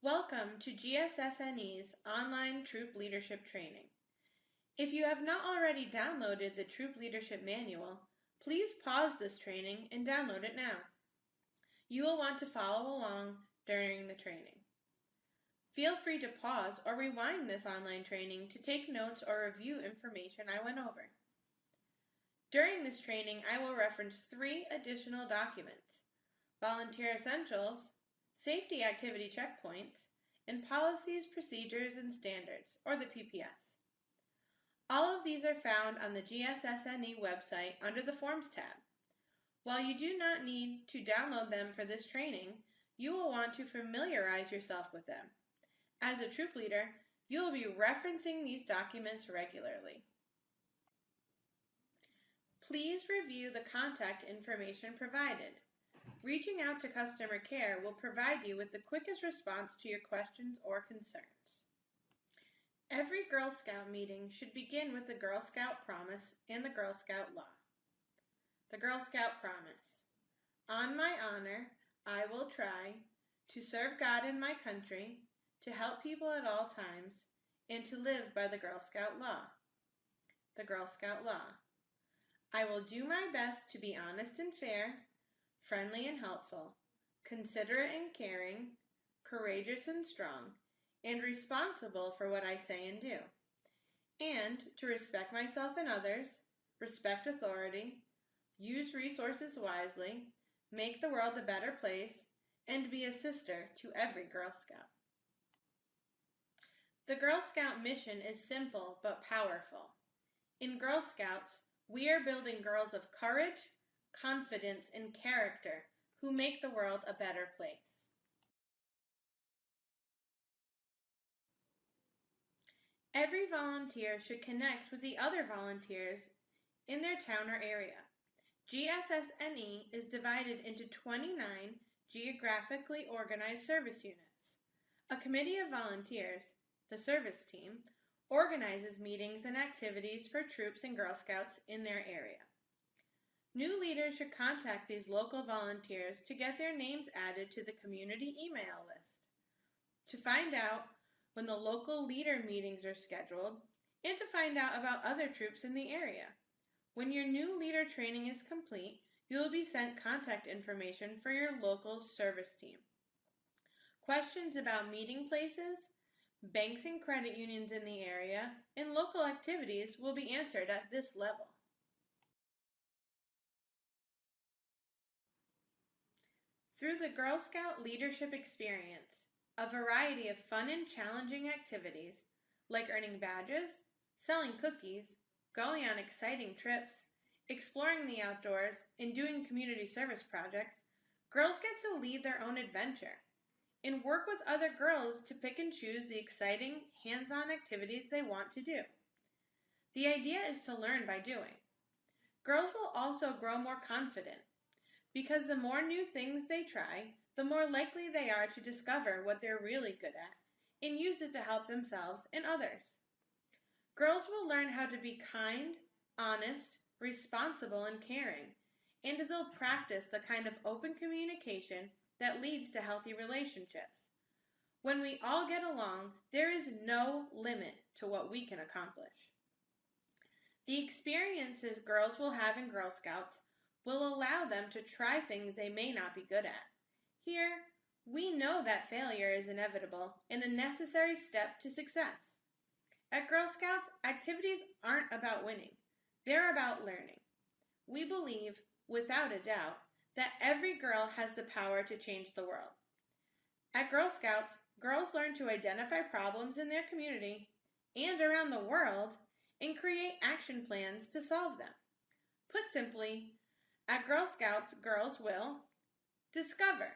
Welcome to GSSNE's online Troop Leadership Training. If you have not already downloaded the Troop Leadership Manual, please pause this training and download it now. You will want to follow along during the training. Feel free to pause or rewind this online training to take notes or review information I went over. During this training, I will reference 3 additional documents: Volunteer Essentials, Safety Activity Checkpoints, and Policies, Procedures, and Standards, or the PPS. All of these are found on the GSSNE website under the Forms tab. While you do not need to download them for this training, you will want to familiarize yourself with them. As a troop leader, you will be referencing these documents regularly. Please review the contact information provided. Reaching out to customer care will provide you with the quickest response to your questions or concerns. Every Girl Scout meeting should begin with the Girl Scout Promise and the Girl Scout Law. The Girl Scout Promise. On my honor, I will try to serve God and my country, to help people at all times, and to live by the Girl Scout Law. The Girl Scout Law. I will do my best to be honest and fair, friendly and helpful, considerate and caring, courageous and strong, and responsible for what I say and do, and to respect myself and others, respect authority, use resources wisely, make the world a better place, and be a sister to every Girl Scout. The Girl Scout mission is simple but powerful. In Girl Scouts, we are building girls of courage, confidence, and character who make the world a better place. Every volunteer should connect with the other volunteers in their town or area. GSSNE is divided into 29 geographically organized service units. A committee of volunteers, the service team, organizes meetings and activities for troops and Girl Scouts in their area. New leaders should contact these local volunteers to get their names added to the community email list, to find out when the local leader meetings are scheduled, and to find out about other troops in the area. When your new leader training is complete, you will be sent contact information for your local service team. Questions about meeting places, banks and credit unions in the area, and local activities will be answered at this level. Through the Girl Scout leadership experience, a variety of fun and challenging activities, like earning badges, selling cookies, going on exciting trips, exploring the outdoors, and doing community service projects, girls get to lead their own adventure and work with other girls to pick and choose the exciting, hands-on activities they want to do. The idea is to learn by doing. Girls will also grow more confident, because the more new things they try, the more likely they are to discover what they're really good at and use it to help themselves and others. Girls will learn how to be kind, honest, responsible, and caring, and they'll practice the kind of open communication that leads to healthy relationships. When we all get along, there is no limit to what we can accomplish. The experiences girls will have in Girl Scouts will allow them to try things they may not be good at. Here, we know that failure is inevitable and a necessary step to success. At Girl Scouts, activities aren't about winning. They're about learning. We believe, without a doubt, that every girl has the power to change the world. At Girl Scouts, girls learn to identify problems in their community and around the world and create action plans to solve them. Put simply, at Girl Scouts, girls will discover.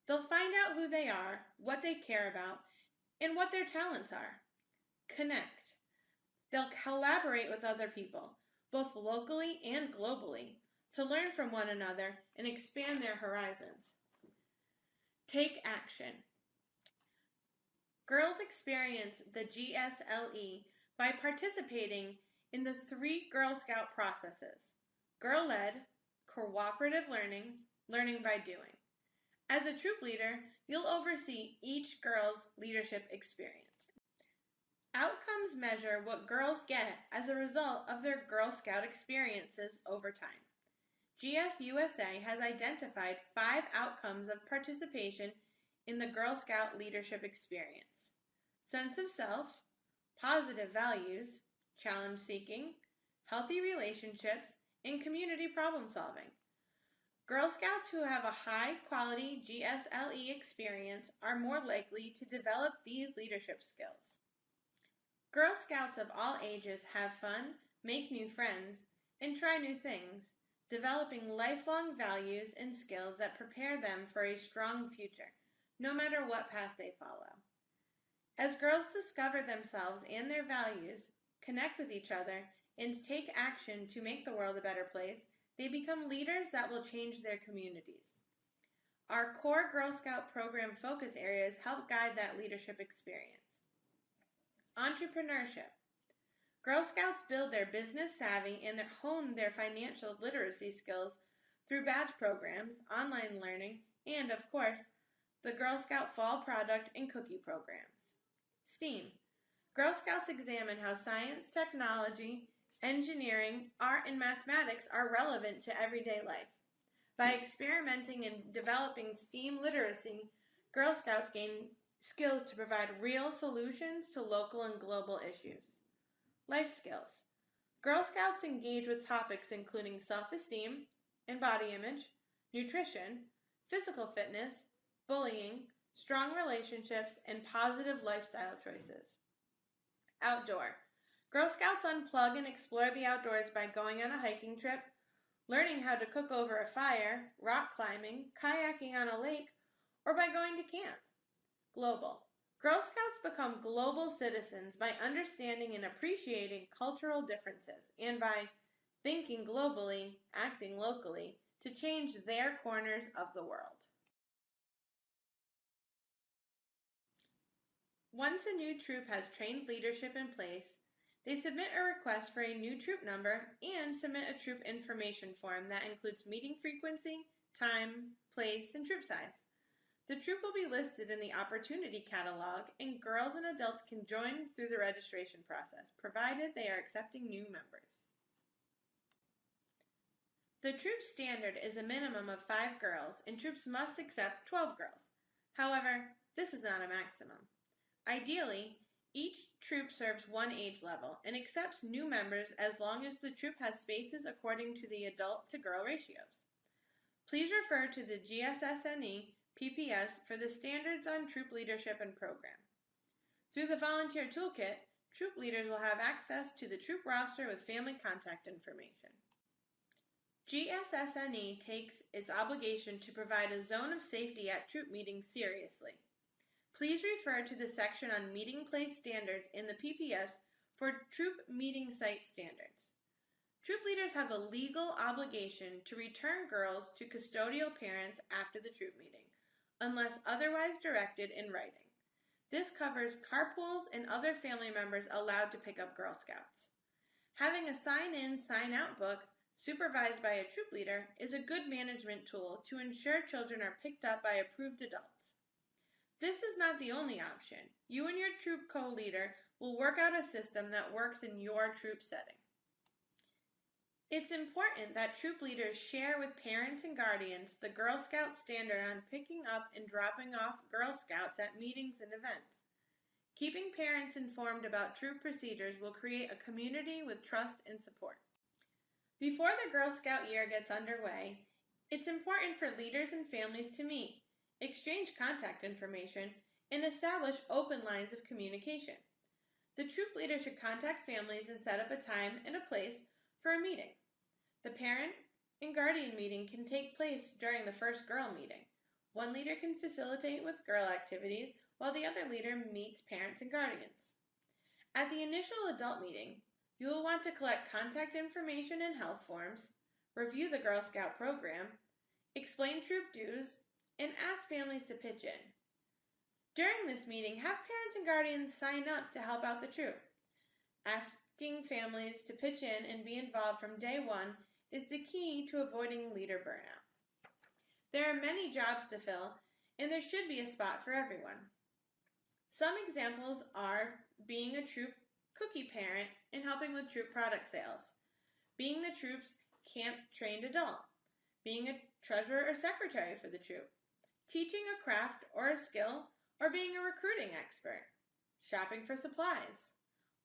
They'll find out who they are, what they care about, and what their talents are. Connect. They'll collaborate with other people, both locally and globally, to learn from one another and expand their horizons. Take action. Girls experience the GSLE by participating in the 3 Girl Scout processes: girl-led, cooperative learning, learning by doing. As a troop leader, you'll oversee each girl's leadership experience. Outcomes measure what girls get as a result of their Girl Scout experiences over time. GSUSA has identified 5 outcomes of participation in the Girl Scout leadership experience: sense of self, positive values, challenge seeking, healthy relationships, and community problem solving. Girl Scouts who have a high-quality GSLE experience are more likely to develop these leadership skills. Girl Scouts of all ages have fun, make new friends, and try new things, developing lifelong values and skills that prepare them for a strong future, no matter what path they follow. As girls discover themselves and their values, connect with each other, and take action to make the world a better place, they become leaders that will change their communities. Our core Girl Scout program focus areas help guide that leadership experience. Entrepreneurship. Girl Scouts build their business savvy and hone their financial literacy skills through badge programs, online learning, and, of course, the Girl Scout Fall Product and Cookie programs. STEAM. Girl Scouts examine how science, technology, engineering, art, and mathematics are relevant to everyday life. By experimenting and developing STEAM literacy, Girl Scouts gain skills to provide real solutions to local and global issues. Life skills. Girl Scouts engage with topics including self-esteem and body image, nutrition, physical fitness, bullying, strong relationships, and positive lifestyle choices. Outdoor. Girl Scouts unplug and explore the outdoors by going on a hiking trip, learning how to cook over a fire, rock climbing, kayaking on a lake, or by going to camp. Global. Girl Scouts become global citizens by understanding and appreciating cultural differences and by thinking globally, acting locally to change their corners of the world. Once a new troop has trained leadership in place, they submit a request for a new troop number and submit a troop information form that includes meeting frequency, time, place, and troop size. The troop will be listed in the Opportunity Catalog, and girls and adults can join through the registration process, provided they are accepting new members. The troop standard is a minimum of 5 girls, and troops must accept 12 girls. However, this is not a maximum. Ideally, each troop serves one age level and accepts new members as long as the troop has spaces according to the adult-to-girl ratios. Please refer to the GSSNE PPS for the standards on troop leadership and program. Through the Volunteer Toolkit, troop leaders will have access to the troop roster with family contact information. GSSNE takes its obligation to provide a zone of safety at troop meetings seriously. Please refer to the section on meeting place standards in the PPS for troop meeting site standards. Troop leaders have a legal obligation to return girls to custodial parents after the troop meeting, unless otherwise directed in writing. This covers carpools and other family members allowed to pick up Girl Scouts. Having a sign-in, sign-out book supervised by a troop leader is a good management tool to ensure children are picked up by approved adults. This is not the only option. You and your troop co-leader will work out a system that works in your troop setting. It's important that troop leaders share with parents and guardians the Girl Scout standard on picking up and dropping off Girl Scouts at meetings and events. Keeping parents informed about troop procedures will create a community with trust and support. Before the Girl Scout year gets underway, it's important for leaders and families to meet, exchange contact information, and establish open lines of communication. The troop leader should contact families and set up a time and a place for a meeting. The parent and guardian meeting can take place during the first girl meeting. One leader can facilitate with girl activities while the other leader meets parents and guardians. At the initial adult meeting, you will want to collect contact information and health forms, review the Girl Scout program, explain troop dues, and ask families to pitch in. During this meeting, have parents and guardians sign up to help out the troop. Asking families to pitch in and be involved from day one is the key to avoiding leader burnout. There are many jobs to fill, and there should be a spot for everyone. Some examples are being a troop cookie parent and helping with troop product sales, being the troop's camp trained adult, being a treasurer or secretary for the troop, teaching a craft or a skill, or being a recruiting expert, shopping for supplies,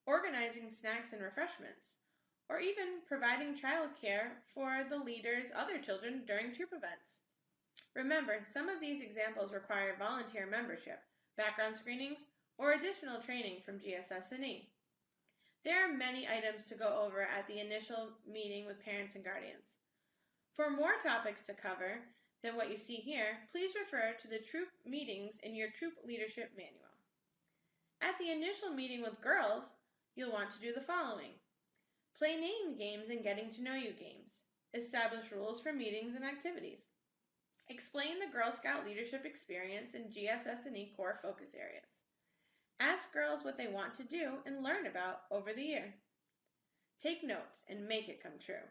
organizing snacks and refreshments, or even providing childcare for the leader's other children during troop events. Remember, some of these examples require volunteer membership, background screenings, or additional training from GSSNE. There are many items to go over at the initial meeting with parents and guardians. For more topics to cover than what you see here, please refer to the troop meetings in your troop leadership manual. At the initial meeting with girls, you'll want to do the following. Play name games and getting to know you games. Establish rules for meetings and activities. Explain the Girl Scout leadership experience in GSSNE core focus areas. Ask girls what they want to do and learn about over the year. Take notes and make it come true.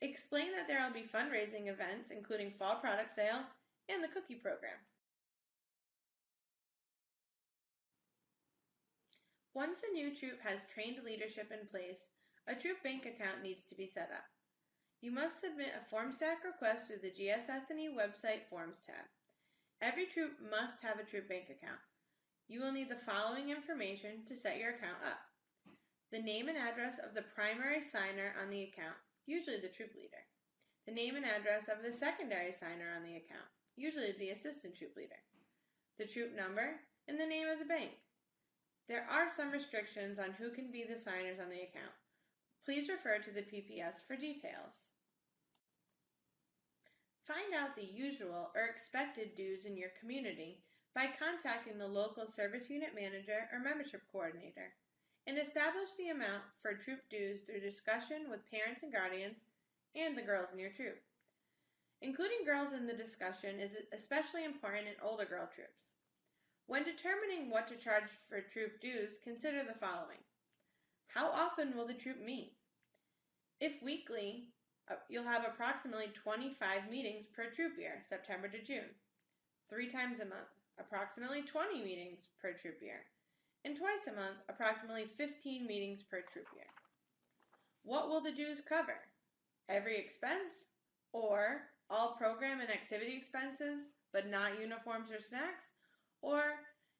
Explain that there will be fundraising events, including fall product sale and the cookie program. Once a new troop has trained leadership in place, a troop bank account needs to be set up. You must submit a FormStack request through the GSSNE website Forms tab. Every troop must have a troop bank account. You will need the following information to set your account up. The name and address of the primary signer on the account, usually the troop leader. The name and address of the secondary signer on the account, usually the assistant troop leader. The troop number and the name of the bank. There are some restrictions on who can be the signers on the account. Please refer to the PPS for details. Find out the usual or expected dues in your community by contacting the local service unit manager or membership coordinator, and establish the amount for troop dues through discussion with parents and guardians and the girls in your troop. Including girls in the discussion is especially important in older girl troops. When determining what to charge for troop dues, consider the following. How often will the troop meet? If weekly, you'll have approximately 25 meetings per troop year, September to June. 3 times a month, approximately 20 meetings per troop year. And twice a month, approximately 15 meetings per troop year. What will the dues cover? Every expense, or all program and activity expenses, but not uniforms or snacks, or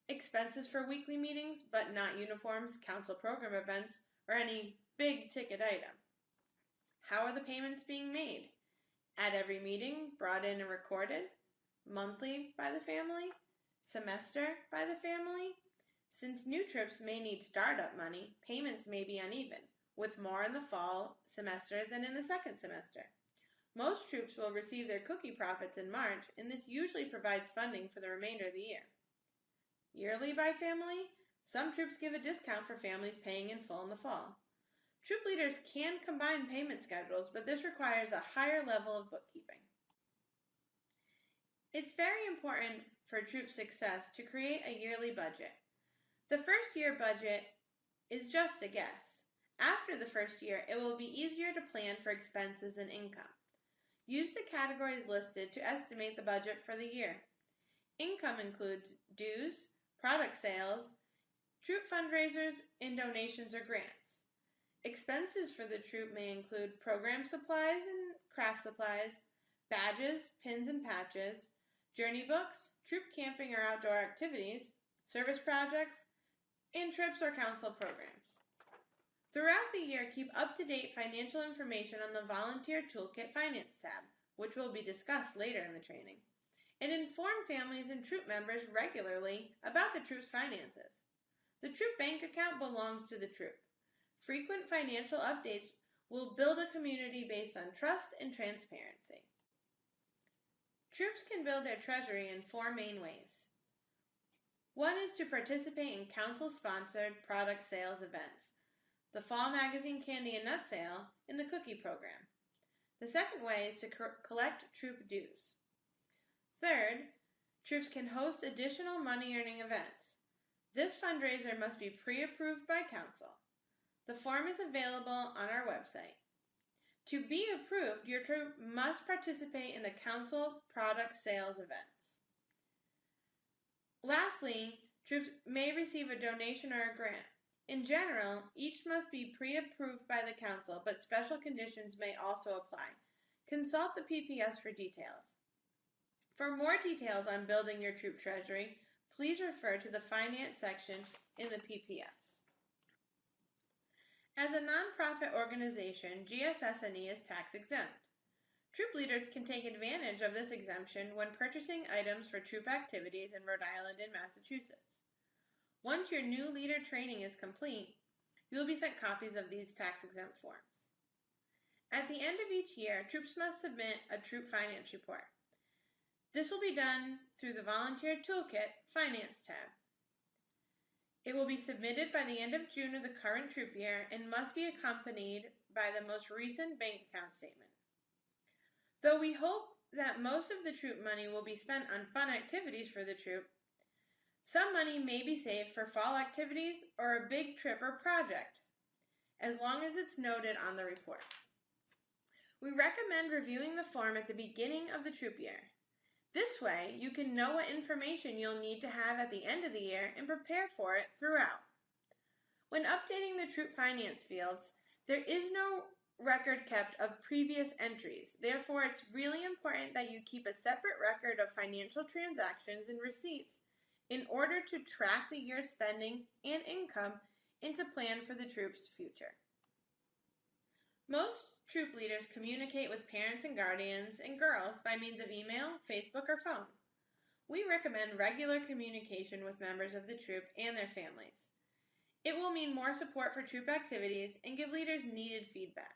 expenses for weekly meetings, but not uniforms, council program events, or any big ticket item. How are the payments being made? At every meeting, brought in and recorded? Monthly by the family? Semester by the family? Since new trips may need startup money, payments may be uneven, with more in the fall semester than in the second semester. Most troops will receive their cookie profits in March, and this usually provides funding for the remainder of the year. Yearly by family? Some troops give a discount for families paying in full in the fall. Troop leaders can combine payment schedules, but this requires a higher level of bookkeeping. It's very important for troop success to create a yearly budget. The first year budget is just a guess. After the first year, it will be easier to plan for expenses and income. Use the categories listed to estimate the budget for the year. Income includes dues, product sales, troop fundraisers, and donations or grants. Expenses for the troop may include program supplies and craft supplies, badges, pins and patches, journey books, troop camping or outdoor activities, service projects, and trips or council programs. Throughout the year, keep up-to-date financial information on the Volunteer Toolkit Finance tab, which will be discussed later in the training, and inform families and troop members regularly about the troop's finances. The troop bank account belongs to the troop. Frequent financial updates will build a community based on trust and transparency. Troops can build their treasury in 4 main ways. One is to participate in council-sponsored product sales events, the Fall Magazine Candy and Nut Sale, and the Cookie Program. The second way is to collect troop dues. Third, troops can host additional money-earning events. This fundraiser must be pre-approved by council. The form is available on our website. To be approved, your troop must participate in the council product sales events. Lastly, troops may receive a donation or a grant. In general, each must be pre-approved by the council, but special conditions may also apply. Consult the PPS for details. For more details on building your troop treasury, please refer to the Finance section in the PPS. As a nonprofit organization, GSSNE is tax exempt. Troop leaders can take advantage of this exemption when purchasing items for troop activities in Rhode Island and Massachusetts. Once your new leader training is complete, you will be sent copies of these tax-exempt forms. At the end of each year, troops must submit a troop finance report. This will be done through the Volunteer Toolkit Finance tab. It will be submitted by the end of June of the current troop year and must be accompanied by the most recent bank account statement. Though we hope that most of the troop money will be spent on fun activities for the troop, some money may be saved for fall activities or a big trip or project, as long as it's noted on the report. We recommend reviewing the form at the beginning of the troop year. This way, you can know what information you'll need to have at the end of the year and prepare for it throughout. When updating the troop finance fields, there is no record kept of previous entries. Therefore, it's really important that you keep a separate record of financial transactions and receipts in order to track the year's spending and income and to plan for the troop's future. Most troop leaders communicate with parents and guardians and girls by means of email, Facebook, or phone. We recommend regular communication with members of the troop and their families. It will mean more support for troop activities and give leaders needed feedback.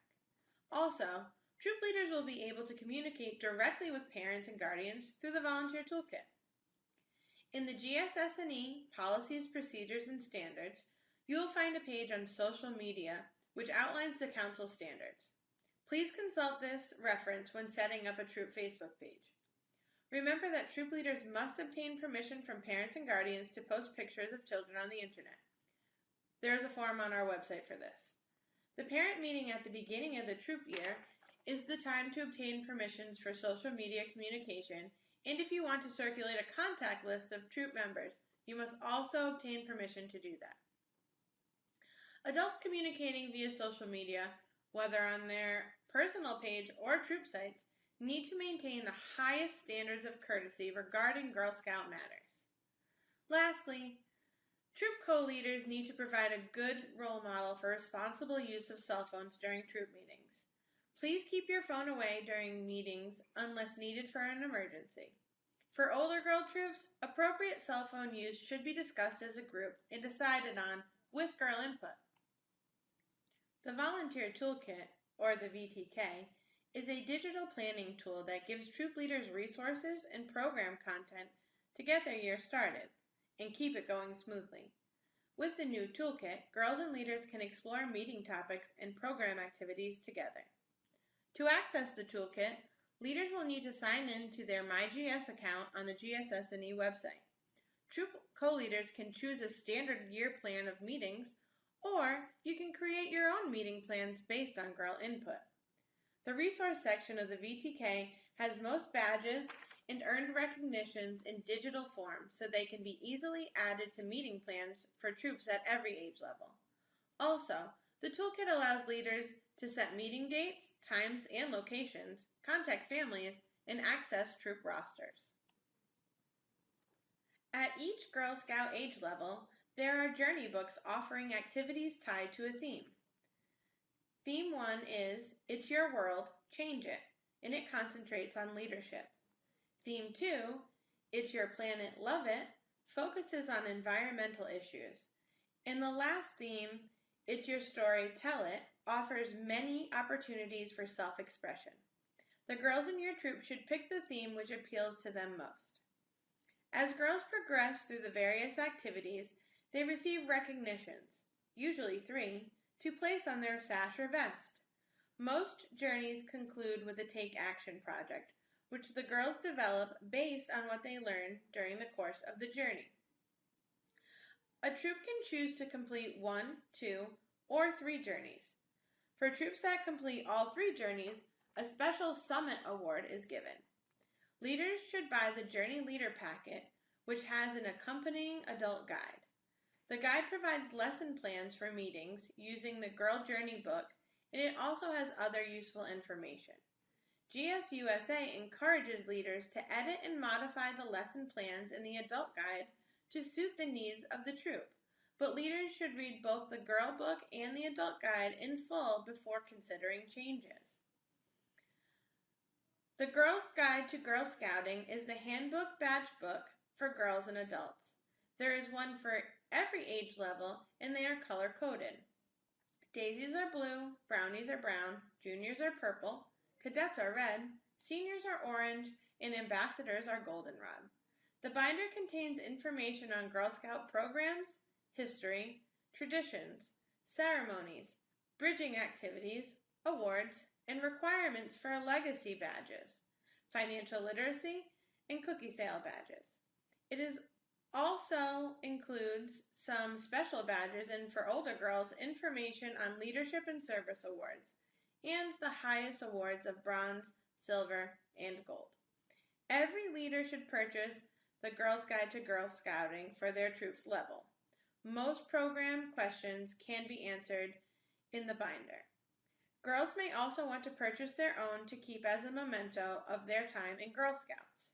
Also, troop leaders will be able to communicate directly with parents and guardians through the Volunteer Toolkit. In the GSSNE Policies, Procedures, and Standards, you will find a page on social media which outlines the Council standards. Please consult this reference when setting up a troop Facebook page. Remember that troop leaders must obtain permission from parents and guardians to post pictures of children on the internet. There is a form on our website for this. The parent meeting at the beginning of the troop year is the time to obtain permissions for social media communication, and if you want to circulate a contact list of troop members, you must also obtain permission to do that. Adults communicating via social media, whether on their personal page or troop sites, need to maintain the highest standards of courtesy regarding Girl Scout matters. Lastly, troop co-leaders need to provide a good role model for responsible use of cell phones during troop meetings. Please keep your phone away during meetings unless needed for an emergency. For older girl troops, appropriate cell phone use should be discussed as a group and decided on with girl input. The Volunteer Toolkit, or the VTK, is a digital planning tool that gives troop leaders resources and program content to get their year started and keep it going smoothly. With the new toolkit, girls and leaders can explore meeting topics and program activities together. To access the toolkit, leaders will need to sign in to their MyGS account on the GSSNE website. Troop co-leaders can choose a standard year plan of meetings, or you can create your own meeting plans based on girl input. The resource section of the VTK has most badges and earned recognitions in digital form so they can be easily added to meeting plans for troops at every age level. Also, the toolkit allows leaders to set meeting dates, times, and locations, contact families, and access troop rosters. At each Girl Scout age level, there are journey books offering activities tied to a theme. Theme 1 is It's Your World, Change It, and it concentrates on leadership. Theme 2, It's Your Planet, Love It, focuses on environmental issues. And the last theme, It's Your Story, Tell It, offers many opportunities for self-expression. The girls in your troop should pick the theme which appeals to them most. As girls progress through the various activities, they receive recognitions, usually 3, to place on their sash or vest. Most journeys conclude with a Take Action project, which the girls develop based on what they learn during the course of the journey. A troop can choose to complete 1, 2, or 3 journeys. For troops that complete all 3 journeys, a special Summit Award is given. Leaders should buy the Journey Leader Packet, which has an accompanying adult guide. The guide provides lesson plans for meetings using the Girl Journey book, and it also has other useful information. GSUSA encourages leaders to edit and modify the lesson plans in the adult guide to suit the needs of the troop, but leaders should read both the Girl book and the adult guide in full before considering changes. The Girl's Guide to Girl Scouting is the handbook badge book for girls and adults. There is one for every age level, and they are color-coded. Daisies are blue, brownies are brown, juniors are purple, cadets are red, seniors are orange, and ambassadors are goldenrod. The binder contains information on Girl Scout programs, history, traditions, ceremonies, bridging activities, awards, and requirements for legacy badges, financial literacy, and cookie sale badges. It also includes some special badges and for older girls, information on leadership and service awards, and the highest awards of bronze, silver, and gold. Every leader should purchase the Girl's Guide to Girl Scouting for their troop's level. Most program questions can be answered in the binder. Girls may also want to purchase their own to keep as a memento of their time in Girl Scouts.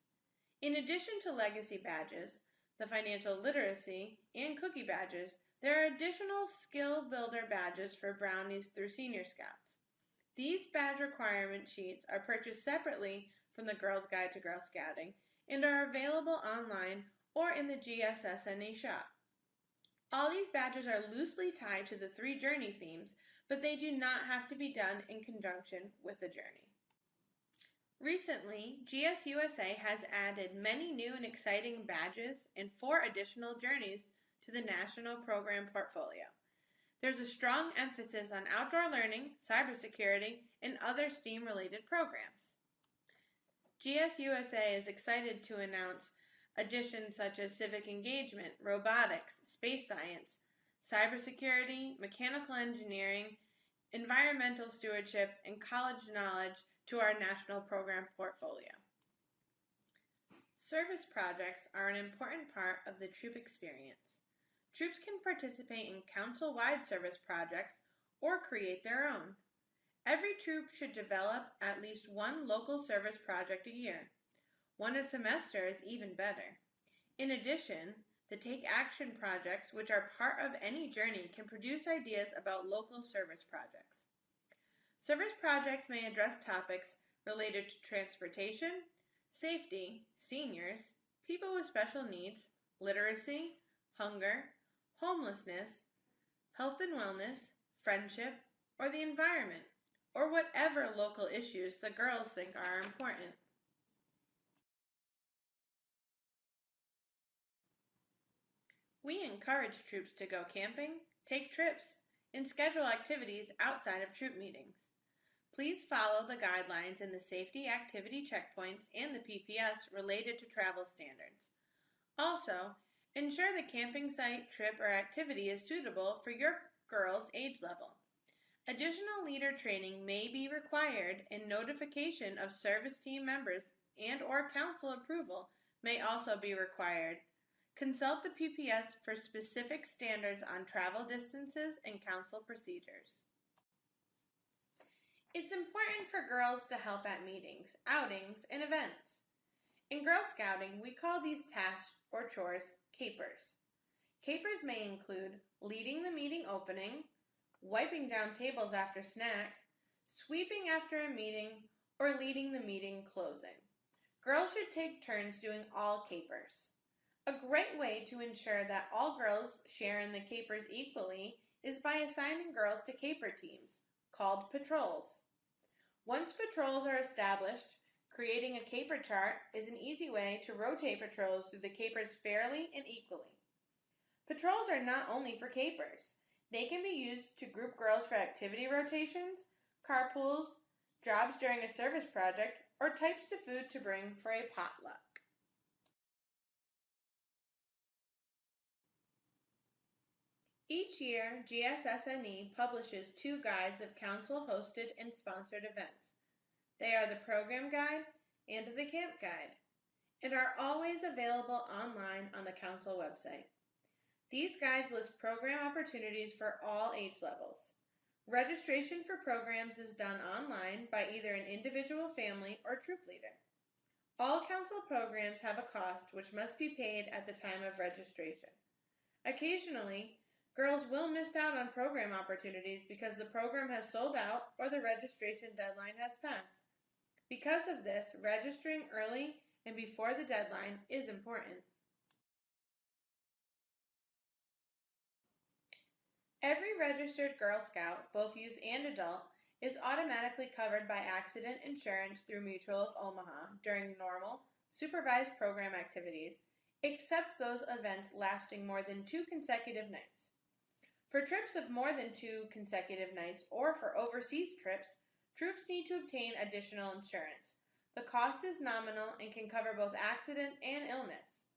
In addition to legacy badges, the financial literacy, and cookie badges, there are additional skill builder badges for brownies through Senior Scouts. These badge requirement sheets are purchased separately from the Girl's Guide to Girl Scouting and are available online or in the GSSNE shop. All these badges are loosely tied to the 3 journey themes, but they do not have to be done in conjunction with the journey. Recently, GSUSA has added many new and exciting badges and 4 additional journeys to the national program portfolio. There's a strong emphasis on outdoor learning, cybersecurity, and other STEAM-related programs. GSUSA is excited to announce additions such as civic engagement, robotics, space science, cybersecurity, mechanical engineering, environmental stewardship, and college knowledge to our national program portfolio. Service projects are an important part of the troop experience. Troops can participate in council-wide service projects or create their own. Every troop should develop at least 1 local service project a year. 1 a semester is even better. In addition, the Take Action projects, which are part of any journey, can produce ideas about local service projects. Service projects may address topics related to transportation, safety, seniors, people with special needs, literacy, hunger, homelessness, health and wellness, friendship, or the environment, or whatever local issues the girls think are important. We encourage troops to go camping, take trips, and schedule activities outside of troop meetings. Please follow the guidelines in the safety activity checkpoints and the PPS related to travel standards. Also, ensure the camping site, trip, or activity is suitable for your girl's age level. Additional leader training may be required, and notification of service team members and/or council approval may also be required. Consult the PPS for specific standards on travel distances and council procedures. It's important for girls to help at meetings, outings, and events. In Girl Scouting, we call these tasks or chores capers. Capers may include leading the meeting opening, wiping down tables after snack, sweeping after a meeting, or leading the meeting closing. Girls should take turns doing all capers. A great way to ensure that all girls share in the capers equally is by assigning girls to caper teams, called patrols. Once patrols are established, creating a caper chart is an easy way to rotate patrols through the capers fairly and equally. Patrols are not only for capers. They can be used to group girls for activity rotations, carpools, jobs during a service project, or types of food to bring for a potluck. Each year, GSSNE publishes 2 guides of council-hosted and sponsored events. They are the Program Guide and the Camp Guide, and are always available online on the council website. These guides list program opportunities for all age levels. Registration for programs is done online by either an individual family or troop leader. All council programs have a cost which must be paid at the time of registration. Occasionally, girls will miss out on program opportunities because the program has sold out or the registration deadline has passed. Because of this, registering early and before the deadline is important. Every registered Girl Scout, both youth and adult, is automatically covered by accident insurance through Mutual of Omaha during normal, supervised program activities, except those events lasting more than 2 consecutive nights. For trips of more than 2 consecutive nights or for overseas trips, troops need to obtain additional insurance. The cost is nominal and can cover both accident and illness.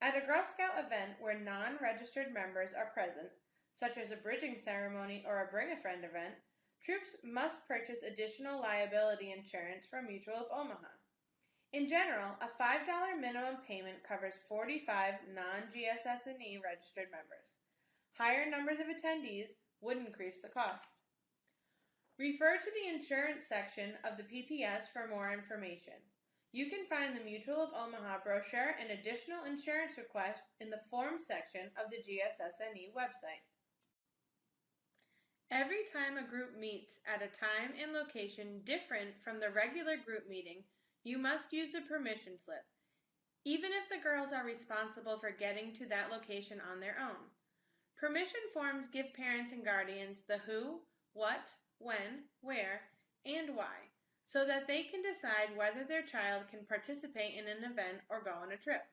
At a Girl Scout event where non-registered members are present, such as a bridging ceremony or a Bring a Friend event, troops must purchase additional liability insurance from Mutual of Omaha. In general, a $5 minimum payment covers 45 non-GSSNE registered members. Higher numbers of attendees would increase the cost. Refer to the insurance section of the PPS for more information. You can find the Mutual of Omaha brochure and additional insurance requests in the Forms section of the GSSNE website. Every time a group meets at a time and location different from the regular group meeting, you must use a permission slip, even if the girls are responsible for getting to that location on their own. Permission forms give parents and guardians the who, what, when, where, and why, so that they can decide whether their child can participate in an event or go on a trip.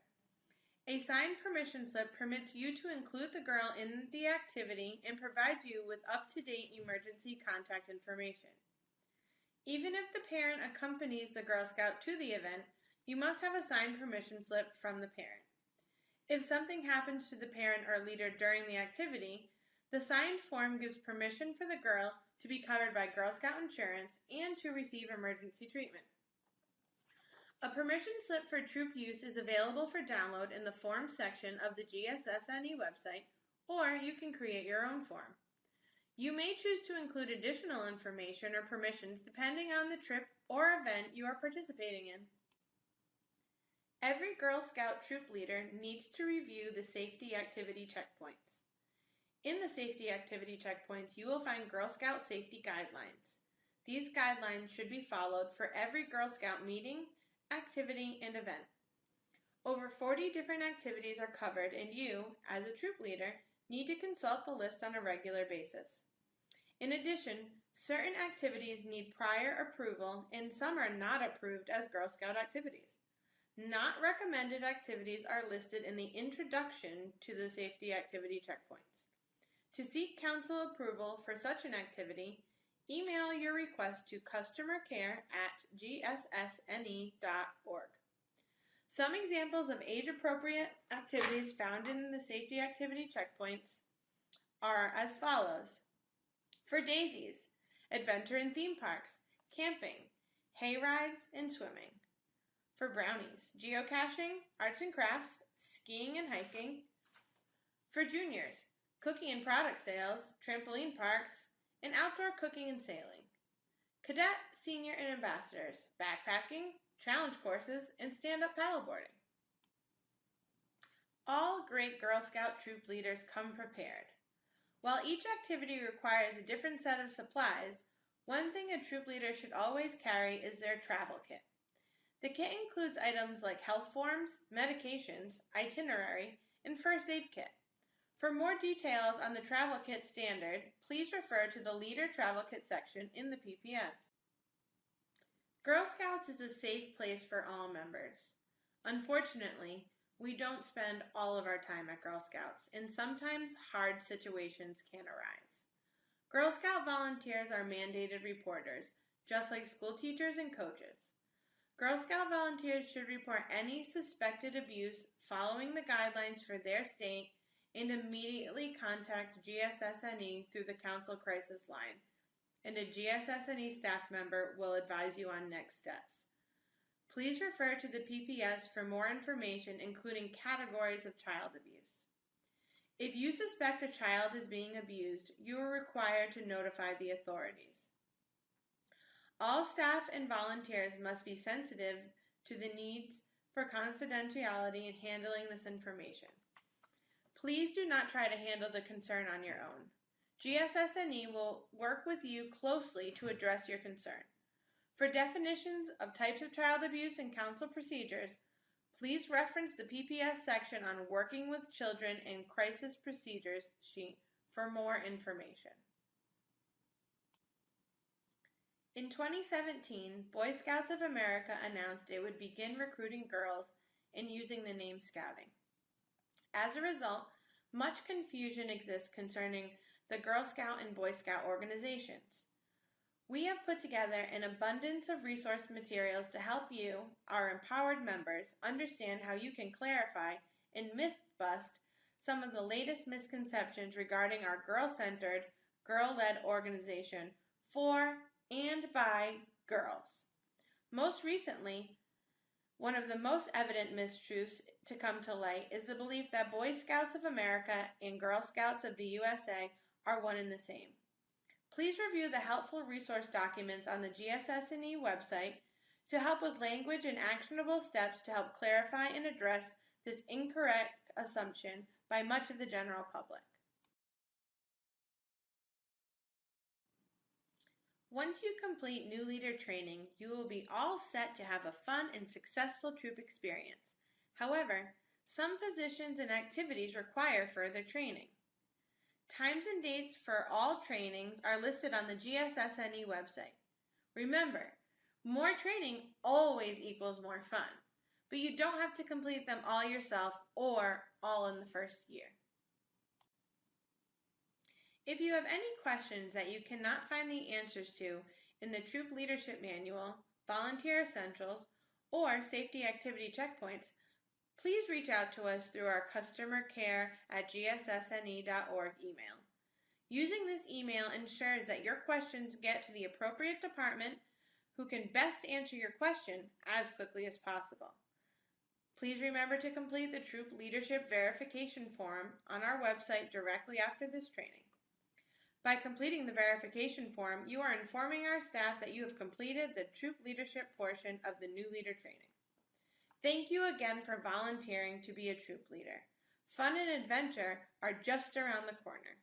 A signed permission slip permits you to include the girl in the activity and provides you with up-to-date emergency contact information. Even if the parent accompanies the Girl Scout to the event, you must have a signed permission slip from the parent. If something happens to the parent or leader during the activity, the signed form gives permission for the girl to be covered by Girl Scout insurance and to receive emergency treatment. A permission slip for troop use is available for download in the Forms section of the GSSNE website, or you can create your own form. You may choose to include additional information or permissions depending on the trip or event you are participating in. Every Girl Scout troop leader needs to review the safety activity checkpoints. In the safety activity checkpoints, you will find Girl Scout safety guidelines. These guidelines should be followed for every Girl Scout meeting, activity, and event. Over 40 different activities are covered, and you, as a troop leader, need to consult the list on a regular basis. In addition, certain activities need prior approval, and some are not approved as Girl Scout activities. Not recommended activities are listed in the introduction to the safety activity checkpoints. To seek council approval for such an activity, email your request to customercare@gssne.org. Some examples of age-appropriate activities found in the safety activity checkpoints are as follows. For daisies, adventure and theme parks, camping, hay rides, and swimming. For brownies, geocaching, arts and crafts, skiing and hiking. For juniors, cookie and product sales, trampoline parks, and outdoor cooking and sailing. Cadet, senior, and ambassadors, backpacking, challenge courses, and stand-up paddleboarding. All great Girl Scout troop leaders come prepared. While each activity requires a different set of supplies, one thing a troop leader should always carry is their travel kit. The kit includes items like health forms, medications, itinerary, and first aid kit. For more details on the travel kit standard, please refer to the Leader Travel Kit section in the PPS. Girl Scouts is a safe place for all members. Unfortunately, we don't spend all of our time at Girl Scouts, and sometimes hard situations can arise. Girl Scout volunteers are mandated reporters, just like school teachers and coaches. Girl Scout volunteers should report any suspected abuse following the guidelines for their state and immediately contact GSSNE through the Council Crisis Line, and a GSSNE staff member will advise you on next steps. Please refer to the PPS for more information, including categories of child abuse. If you suspect a child is being abused, you are required to notify the authorities. All staff and volunteers must be sensitive to the needs for confidentiality in handling this information. Please do not try to handle the concern on your own. GSSNE will work with you closely to address your concern. For definitions of types of child abuse and council procedures, please reference the PPS section on Working with Children and Crisis Procedures sheet for more information. In 2017, Boy Scouts of America announced it would begin recruiting girls and using the name Scouting. As a result, much confusion exists concerning the Girl Scout and Boy Scout organizations. We have put together an abundance of resource materials to help you, our empowered members, understand how you can clarify and myth bust some of the latest misconceptions regarding our girl-centered, girl-led organization for and by girls. Most recently, one of the most evident mistruths to come to light is the belief that Boy Scouts of America and Girl Scouts of the USA are one and the same. Please review the helpful resource documents on the GSSNE website to help with language and actionable steps to help clarify and address this incorrect assumption by much of the general public. Once you complete new leader training, you will be all set to have a fun and successful troop experience. However, some positions and activities require further training. Times and dates for all trainings are listed on the GSSNE website. Remember, more training always equals more fun, but you don't have to complete them all yourself or all in the first year. If you have any questions that you cannot find the answers to in the Troop Leadership Manual, Volunteer Essentials, or Safety Activity Checkpoints, please reach out to us through our customercare@gssne.org email. Using this email ensures that your questions get to the appropriate department who can best answer your question as quickly as possible. Please remember to complete the Troop Leadership Verification Form on our website directly after this training. By completing the verification form, you are informing our staff that you have completed the troop leadership portion of the new leader training. Thank you again for volunteering to be a troop leader. Fun and adventure are just around the corner.